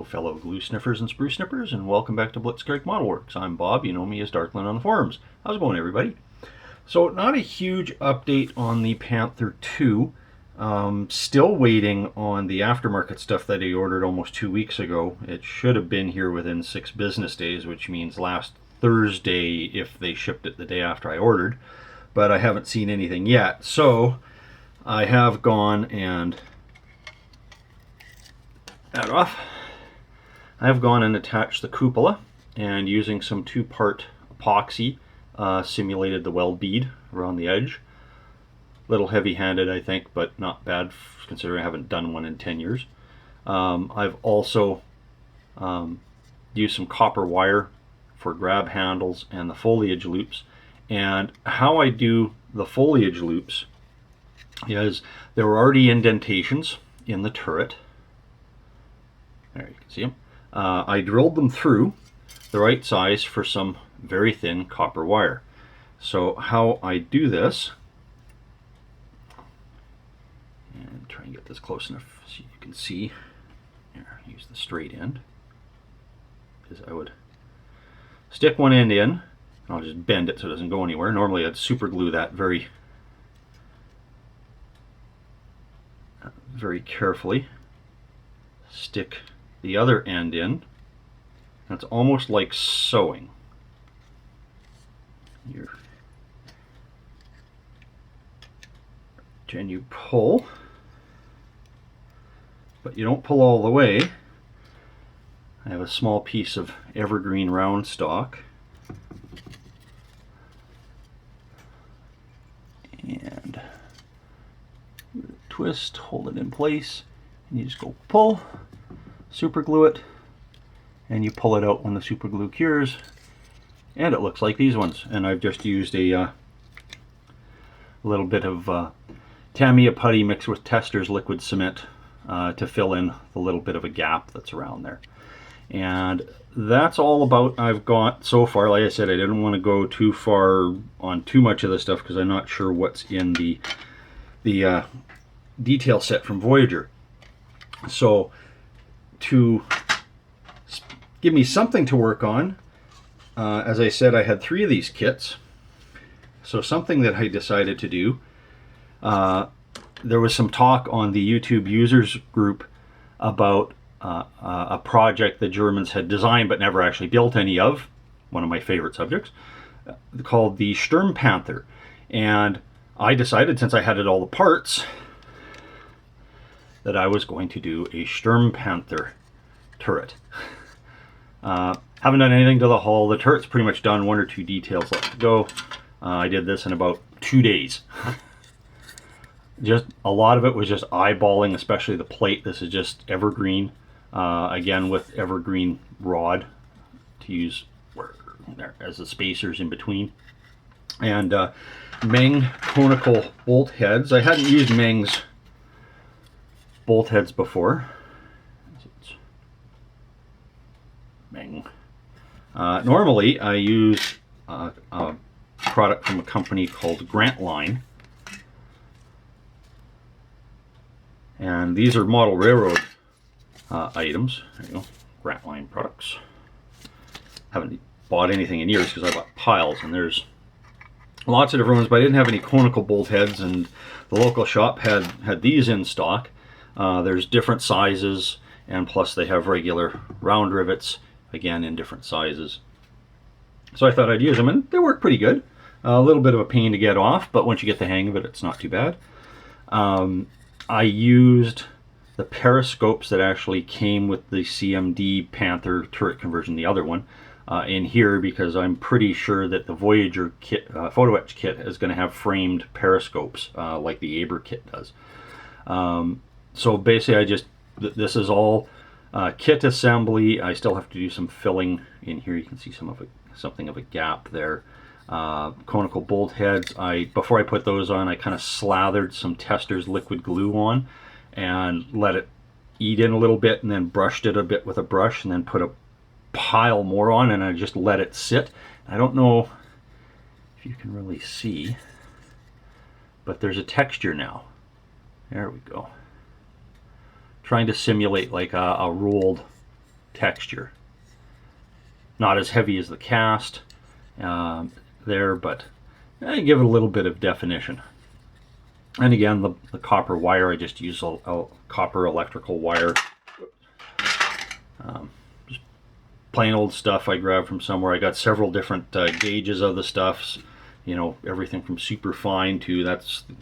fellow glue sniffers and sprue snippers, and welcome back to Blitzkrieg Model Works. I'm Bob, you know me as Darkland on the forums. How's it going, everybody? So, not a huge update on the Panther II. Still waiting on the aftermarket stuff that I ordered almost 2 weeks ago. It should have been here within 6 business days, which means last Thursday if they shipped it the day after I ordered. But I haven't seen anything yet. So, I have gone and attached the cupola, and using some 2-part epoxy simulated the weld bead around the edge. Little heavy-handed, I think, but not bad considering I haven't done one in 10 years. I've also used some copper wire for grab handles and the foliage loops. And how I do the foliage loops is there were already indentations in the turret. There you can see them. I drilled them through the right size for some very thin copper wire. So how I do this, and try and get this close enough so you can see, here, use the straight end, is I would stick one end in, and I'll just bend it so it doesn't go anywhere. Normally I'd super glue that very carefully. Stick the other end in. That's almost like sewing. And you pull, but you don't pull all the way. I have a small piece of evergreen round stock, and twist, hold it in place, and you just go pull, super glue it, and you pull it out when the super glue cures, and it looks like these ones. And I've just used a little bit of Tamiya putty mixed with Tester's liquid cement to fill in the little bit of a gap that's around there. And that's all about I've got so far. Like I said, I didn't want to go too far on too much of this stuff because I'm not sure what's in the detail set from Voyager. So to give me something to work on, as I said, I had 3 of these kits. So something that I decided to do, there was some talk on the YouTube users group about a project the Germans had designed but never actually built any of, one of my favorite subjects, called the Sturmpanther. And I decided, since I had all the parts, that I was going to do a Sturmpanther turret. Haven't done anything to the hull. The turret's pretty much done, 1 or 2 details left to go. I did this in about 2 days. Just a lot of it was just eyeballing, especially the plate. This is just evergreen, again with evergreen rod to use there as the spacers in between. And Meng conical bolt heads. I hadn't used Meng's bolt heads before. Meng. Normally I use a product from a company called Grantline, and these are model railroad items. There you go, Grantline products. Haven't bought anything in years because I bought piles, and there's lots of different ones, but I didn't have any conical bolt heads, and the local shop had these in stock. There's different sizes, and plus they have regular round rivets, again in different sizes. So I thought I'd use them, and they work pretty good. A little bit of a pain to get off, but once you get the hang of it, it's not too bad. I used the periscopes that actually came with the CMD Panther turret conversion, the other one, in here, because I'm pretty sure that the Voyager kit, photo etch kit, is going to have framed periscopes like the Aber kit does. So basically, this is all kit assembly. I still have to do some filling in here. You can see something of a gap there. Conical bolt heads. Before I put those on, I kind of slathered some Tester's liquid glue on and let it eat in a little bit, and then brushed it a bit with a brush, and then put a pile more on, and I just let it sit. I don't know if you can really see, but there's a texture now. There we go. Trying to simulate like a rolled texture. Not as heavy as the cast there, but I give it a little bit of definition. And again, the copper wire, I just use a copper electrical wire. Just plain old stuff I grabbed from somewhere. I got several different gauges of the stuffs, you know, everything from super fine to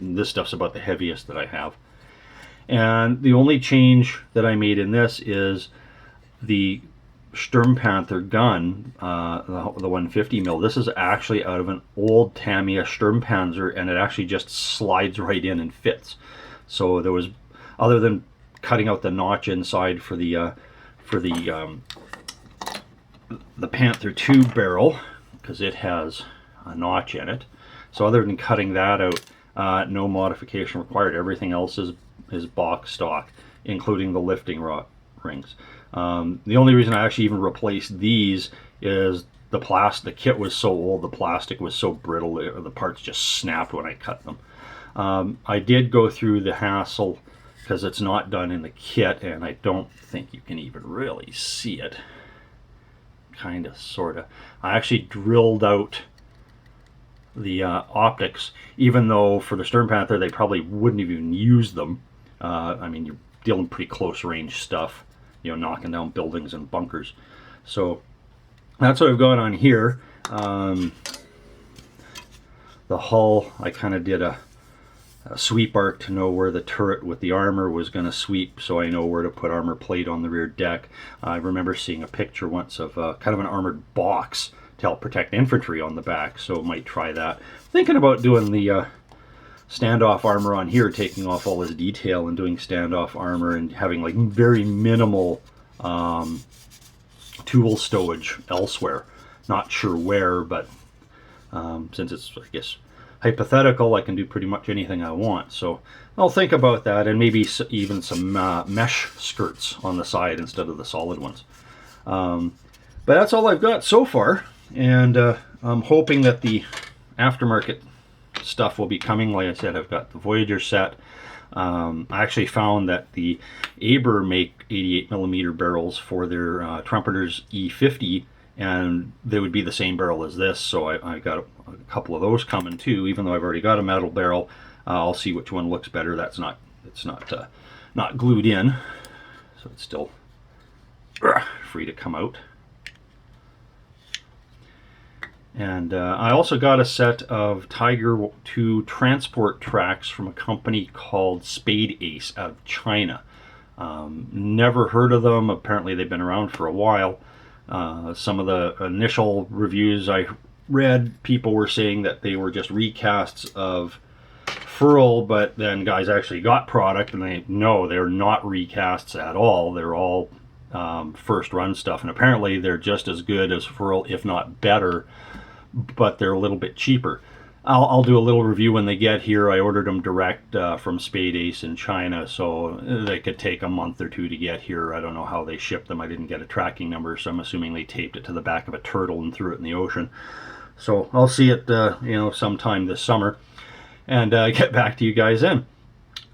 this stuff's about the heaviest that I have. And the only change that I made in this is the Sturmpanther gun, the 150 mil. This is actually out of an old Tamiya Sturmpanzer, and it actually just slides right in and fits. So there was, other than cutting out the notch inside for the Panther II barrel, because it has a notch in it. So other than cutting that out, no modification required. Everything else is box stock, including the lifting rod rings. The only reason I actually even replaced these is the kit was so old, the plastic was so brittle, the parts just snapped when I cut them. I did go through the hassle, because it's not done in the kit, and I don't think you can even really see it. Kind of, sort of. I actually drilled out the optics, even though for the Sturmpanther they probably wouldn't have even used them. I mean, you're dealing pretty close range stuff, you know, knocking down buildings and bunkers. So that's what I've got on here. The hull, I kind of did a sweep arc to know where the turret with the armor was going to sweep, so I know where to put armor plate on the rear deck. I remember seeing a picture once of kind of an armored box to help protect infantry on the back, so might try that. Thinking about doing the standoff armor on here, taking off all this detail and doing standoff armor and having like very minimal tool stowage elsewhere. Not sure where, but since it's, I guess, hypothetical, I can do pretty much anything I want. So I'll think about that, and maybe even some mesh skirts on the side instead of the solid ones. But that's all I've got so far, and I'm hoping that the aftermarket stuff will be coming. Like I said, I've got the Voyager set. I actually found that the Aber make 88mm barrels for their Trumpeters E50, and they would be the same barrel as this, so I got a couple of those coming too. Even though I've already got a metal barrel, I'll see which one looks better. It's not glued in, so it's still free to come out. And I also got a set of Tiger II transport tracks from a company called Spade Ace out of China. Never heard of them. Apparently they've been around for a while. Some of the initial reviews I read, people were saying that they were just recasts of Furl, but then guys actually got product and they're not recasts at all. They're all first run stuff, and apparently they're just as good as Furl, if not better, but they're a little bit cheaper. I'll do a little review when they get here. I ordered them direct from Spade Ace in China, so they could take a month or two to get here. I don't know how they shipped them. I didn't get a tracking number, so I'm assuming they taped it to the back of a turtle and threw it in the ocean. So I'll see it sometime this summer and get back to you guys then.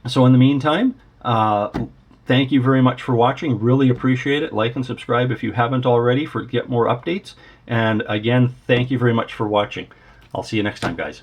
So in the meantime, thank you very much for watching. Really appreciate it. Like and subscribe if you haven't already to get more updates. And again, thank you very much for watching. I'll see you next time, guys.